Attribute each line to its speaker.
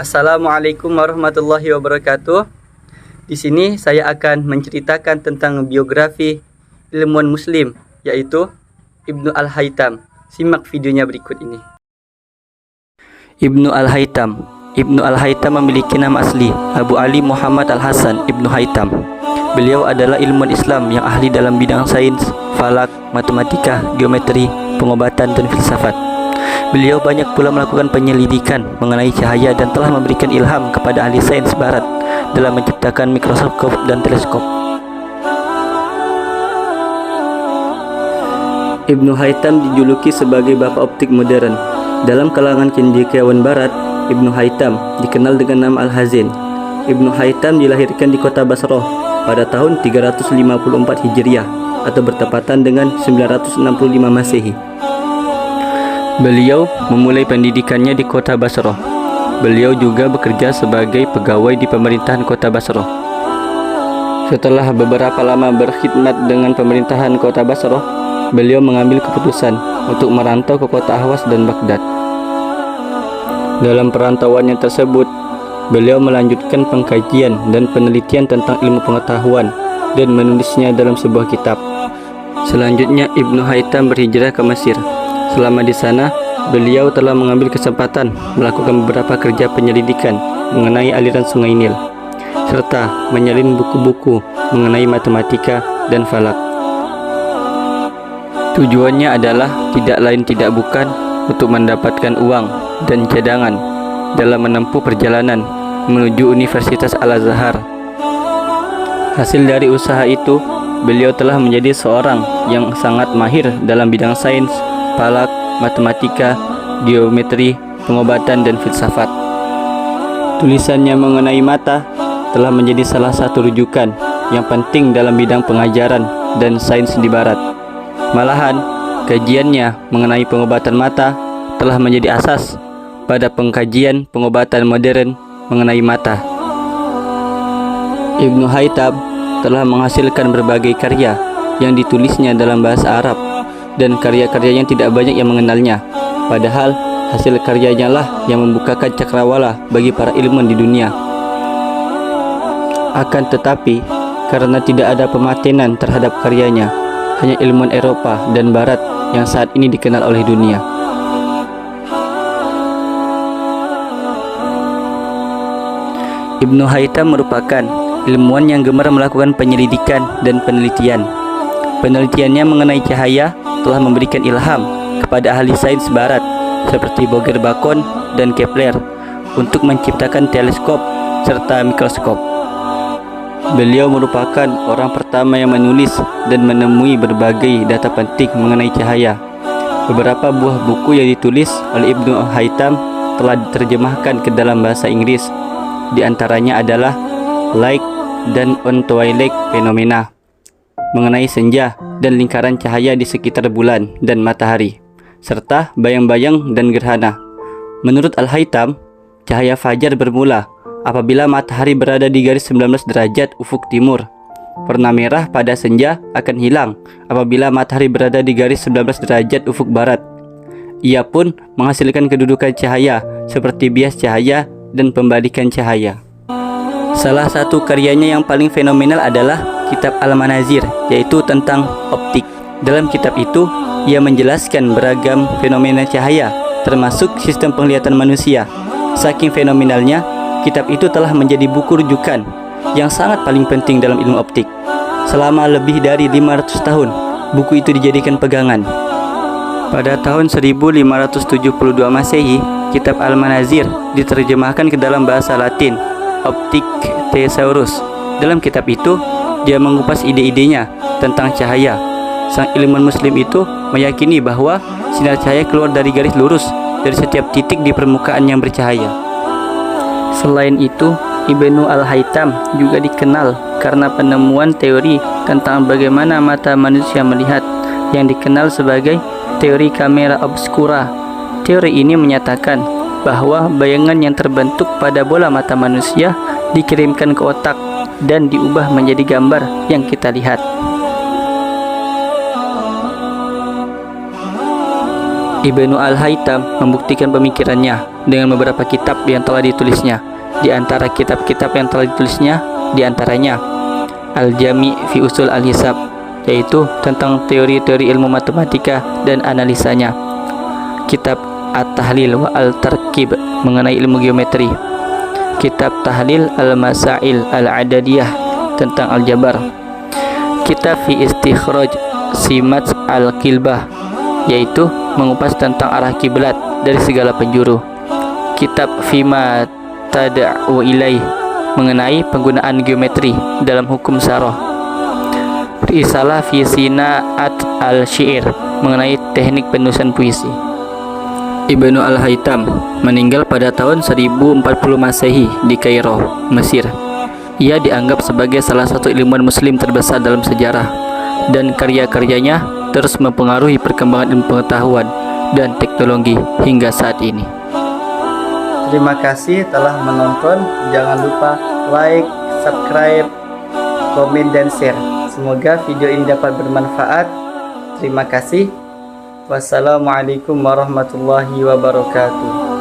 Speaker 1: Assalamualaikum warahmatullahi wabarakatuh. Di sini saya akan menceritakan tentang biografi ilmuwan muslim, yaitu Ibnu Al-Haytham. Simak videonya berikut ini. Ibnu Al-Haytham. Ibnu Al-Haytham memiliki nama asli Abu Ali Muhammad Al-Hasan Ibnu Haytham. Beliau adalah ilmuwan Islam yang ahli dalam bidang sains, falak, matematika, geometri, pengobatan, dan filsafat. Beliau banyak pula melakukan penyelidikan mengenai cahaya dan telah memberikan ilham kepada ahli sains barat dalam menciptakan mikroskop dan teleskop. Ibnu Haytham dijuluki sebagai bapak optik modern. Dalam kalangan cendekiawan barat, Ibnu Haytham dikenal dengan nama Al-Hazin. Ibnu Haytham dilahirkan di kota Basrah pada tahun 354 Hijriah atau bertepatan dengan 965 Masehi. Beliau memulai pendidikannya di kota Basrah. Beliau juga bekerja sebagai pegawai di pemerintahan kota Basrah. Setelah beberapa lama berkhidmat dengan pemerintahan kota Basrah, beliau mengambil keputusan untuk merantau ke kota Ahwas dan Baghdad. Dalam perantauannya tersebut, beliau melanjutkan pengkajian dan penelitian tentang ilmu pengetahuan dan menulisnya dalam sebuah kitab. Selanjutnya, Ibnu Haytham berhijrah ke Mesir. Selama di sana, beliau telah mengambil kesempatan melakukan beberapa kerja penyelidikan mengenai aliran Sungai Nil, serta menyalin buku-buku mengenai matematika dan falak. Tujuannya adalah tidak lain tidak bukan untuk mendapatkan uang dan cadangan dalam menempuh perjalanan menuju Universitas Al-Azhar. Hasil dari usaha itu, beliau telah menjadi seorang yang sangat mahir dalam bidang sains, falak, matematika, geometri, pengobatan, dan filsafat. Tulisannya mengenai mata telah menjadi salah satu rujukan yang penting dalam bidang pengajaran dan sains di barat. Malahan, kajiannya mengenai pengobatan mata telah menjadi asas pada pengkajian pengobatan modern mengenai mata. Ibnu Haytham telah menghasilkan berbagai karya yang ditulisnya dalam bahasa Arab, dan karya-karyanya tidak banyak yang mengenalnya. Padahal hasil karyanya lah yang membukakan cakrawala bagi para ilmuwan di dunia. Akan tetapi, karena tidak ada pematenan terhadap karyanya, hanya ilmuwan Eropa dan Barat yang saat ini dikenal oleh dunia. Ibnu Haytham merupakan ilmuwan yang gemar melakukan penyelidikan dan penelitian. Penelitiannya mengenai cahaya telah memberikan ilham kepada ahli sains barat seperti Boger-Bacon dan Kepler untuk menciptakan teleskop serta mikroskop. Beliau merupakan orang pertama yang menulis dan menemui berbagai data penting mengenai cahaya. Beberapa buah buku yang ditulis oleh Ibnu Haytham telah diterjemahkan ke dalam bahasa Inggris. Di antaranya adalah Light dan On Twilight Phenomena, mengenai senja dan lingkaran cahaya di sekitar bulan dan matahari, serta bayang-bayang dan gerhana. Menurut Al-Haytham, cahaya fajar bermula apabila matahari berada di garis 19 derajat ufuk timur. Warna merah pada senja akan hilang apabila matahari berada di garis 19 derajat ufuk barat. Ia pun menghasilkan kedudukan cahaya seperti bias cahaya dan pembalikan cahaya. Salah satu karyanya yang paling fenomenal adalah Kitab Al-Manazir, yaitu tentang optik. Dalam kitab itu, ia menjelaskan beragam fenomena cahaya, termasuk sistem penglihatan manusia. Saking fenomenalnya, kitab itu telah menjadi buku rujukan yang sangat paling penting dalam ilmu optik. Selama lebih dari 500 tahun, buku itu dijadikan pegangan. Pada tahun 1572 Masehi, Kitab Al-Manazir diterjemahkan ke dalam bahasa Latin, Optic Thesaurus. Dalam kitab itu, dia mengupas ide-idenya tentang cahaya. Sang ilmuwan muslim itu meyakini bahwa sinar cahaya keluar dari garis lurus dari setiap titik di permukaan yang bercahaya. Selain itu, Ibnu Al-Haytham juga dikenal karena penemuan teori tentang bagaimana mata manusia melihat yang dikenal sebagai teori kamera obscura. Teori ini menyatakan bahwa bayangan yang terbentuk pada bola mata manusia dikirimkan ke otak dan diubah menjadi gambar yang kita lihat. Ibnu Al-Haytham membuktikan pemikirannya dengan beberapa kitab yang telah ditulisnya. Di antara kitab-kitab yang telah ditulisnya, di antaranya Al-Jami' fi Usul Al-Hisab, yaitu tentang teori-teori ilmu matematika dan analisanya. Kitab At-Tahlil wa Al-Tarkib mengenai ilmu geometri. Kitab Tahlil Al-Masail Al-Adadiyah tentang aljabar. Kitab fi Istikhraj Simat Al-Kilbah, yaitu mengupas tentang arah kiblat dari segala penjuru. Kitab Fima Tad'u Ilaih mengenai penggunaan geometri dalam hukum syarah. Risalah fi Sina'at Al-Syi'r mengenai teknik penulisan puisi. Ibnu Al-Haytham meninggal pada tahun 1040 Masehi di Kairo, Mesir. Ia dianggap sebagai salah satu ilmuwan muslim terbesar dalam sejarah, dan karya-karyanya terus mempengaruhi perkembangan ilmu pengetahuan dan teknologi hingga saat ini.
Speaker 2: Terima kasih telah menonton. Jangan lupa like, subscribe, komen, dan share. Semoga video ini dapat bermanfaat. Terima kasih. Wassalamualaikum warahmatullahi wabarakatuh.